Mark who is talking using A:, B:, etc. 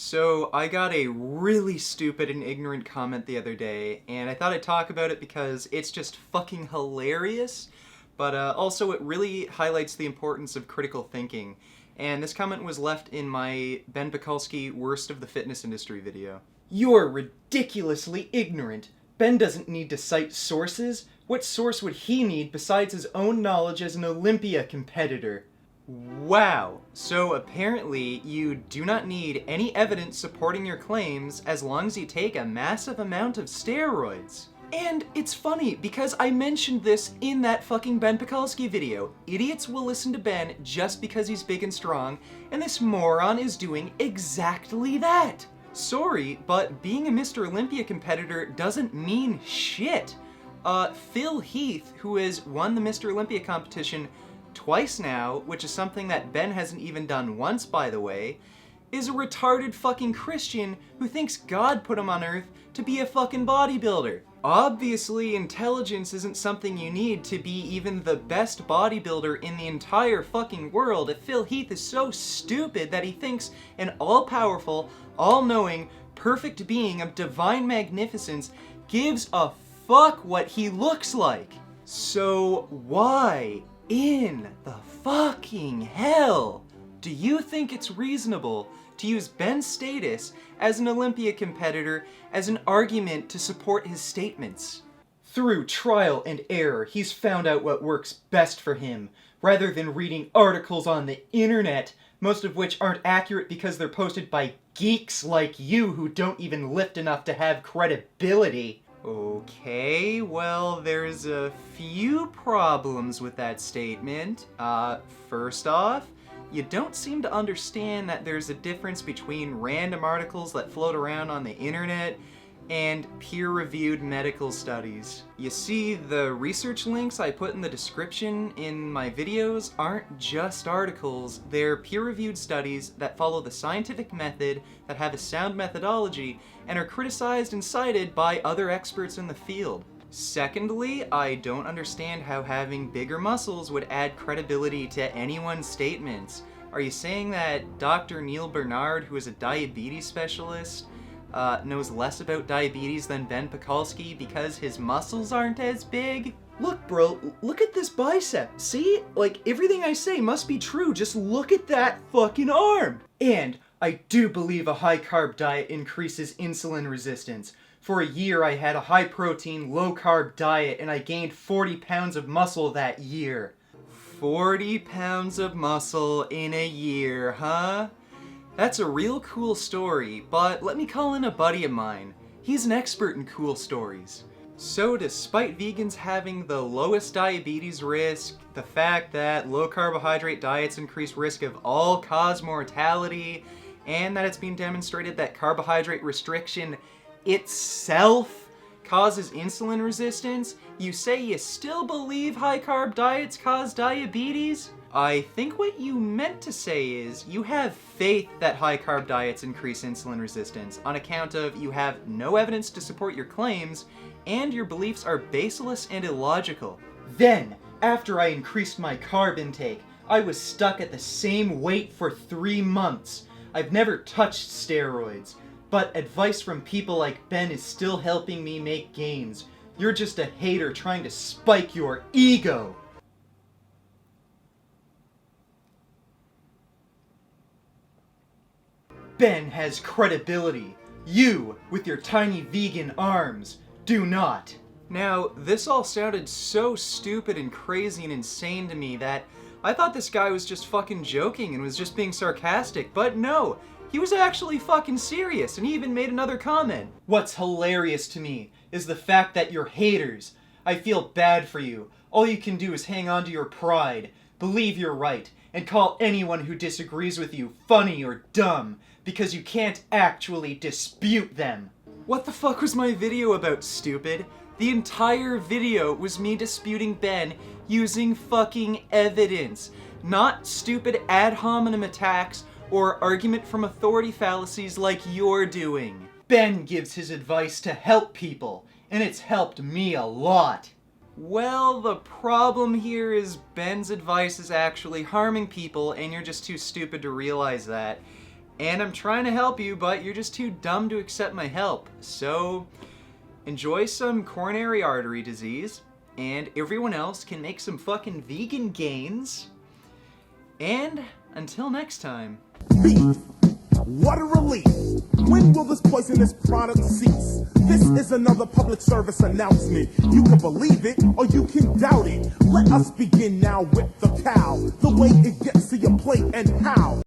A: So, I got a really stupid and ignorant comment the other day, and I thought I'd talk about it because it's just fucking hilarious, but also it really highlights the importance of critical thinking. And this comment was left in my Ben Pekulski Worst of the Fitness Industry video. You're ridiculously ignorant. Ben doesn't need to cite sources. What source would he need besides his own knowledge as an Olympia competitor? Wow, so apparently you do not need any evidence supporting your claims as long as you take a massive amount of steroids. And it's funny because I mentioned this in that fucking Ben Pekulski video. Idiots will listen to Ben just because he's big and strong, and this moron is doing exactly that. Sorry, but being a Mr. Olympia competitor doesn't mean shit. Phil Heath, who has won the Mr. Olympia competition twice now, which is something that Ben hasn't even done once, by the way, is a retarded fucking Christian who thinks God put him on Earth to be a fucking bodybuilder. Obviously, intelligence isn't something you need to be even the best bodybuilder in the entire fucking world. If Phil Heath is so stupid that he thinks an all-powerful, all-knowing, perfect being of divine magnificence gives a fuck what he looks like. So why in the fucking hell do you think it's reasonable to use Ben's status as an Olympia competitor as an argument to support his statements? Through trial and error, he's found out what works best for him, rather than reading articles on the internet, most of which aren't accurate because they're posted by geeks like you who don't even lift enough to have credibility. Okay, well, there's a few problems with that statement. First off, you don't seem to understand that there's a difference between random articles that float around on the internet and peer-reviewed medical studies. You see, the research links I put in the description in my videos aren't just articles, they're peer-reviewed studies that follow the scientific method, that have a sound methodology, and are criticized and cited by other experts in the field. Secondly, I don't understand how having bigger muscles would add credibility to anyone's statements. Are you saying that Dr. Neil Bernard, who is a diabetes specialist, knows less about diabetes than Ben Pekulski because his muscles aren't as big? Look, bro, look at this bicep. See? Like, everything I say must be true. Just look at that fucking arm. And I do believe a high-carb diet increases insulin resistance. For a year, I had a high-protein, low-carb diet, and I gained 40 pounds of muscle that year. 40 pounds of muscle in a year, huh? That's a real cool story, but let me call in a buddy of mine. He's an expert in cool stories. So despite vegans having the lowest diabetes risk, the fact that low carbohydrate diets increase risk of all-cause mortality, and that it's been demonstrated that carbohydrate restriction itself causes insulin resistance, you say you still believe high-carb diets cause diabetes? I think what you meant to say is you have faith that high-carb diets increase insulin resistance on account of you have no evidence to support your claims and your beliefs are baseless and illogical. Then, after I increased my carb intake, I was stuck at the same weight for 3 months. I've never touched steroids, but advice from people like Ben is still helping me make gains. You're just a hater trying to spike your ego. Ben has credibility. You, with your tiny vegan arms, do not. Now, this all sounded so stupid and crazy and insane to me that I thought this guy was just fucking joking and was just being sarcastic, but no, he was actually fucking serious, and he even made another comment. What's hilarious to me is the fact that you're haters. I feel bad for you. All you can do is hang on to your pride, believe you're right, and call anyone who disagrees with you funny or dumb, because you can't actually dispute them. What the fuck was my video about, stupid? The entire video was me disputing Ben using fucking evidence, not stupid ad hominem attacks or argument from authority fallacies like you're doing. Ben gives his advice to help people, and it's helped me a lot. Well, the problem here is Ben's advice is actually harming people, and you're just too stupid to realize that. And I'm trying to help you, but you're just too dumb to accept my help. So, enjoy some coronary artery disease, and everyone else can make some fucking vegan gains. And until next time.
B: Beef. What a relief. When will this poisonous product cease? This is another public service announcement. You can believe it or you can doubt it. Let us begin now with the cow. The way it gets to your plate and how.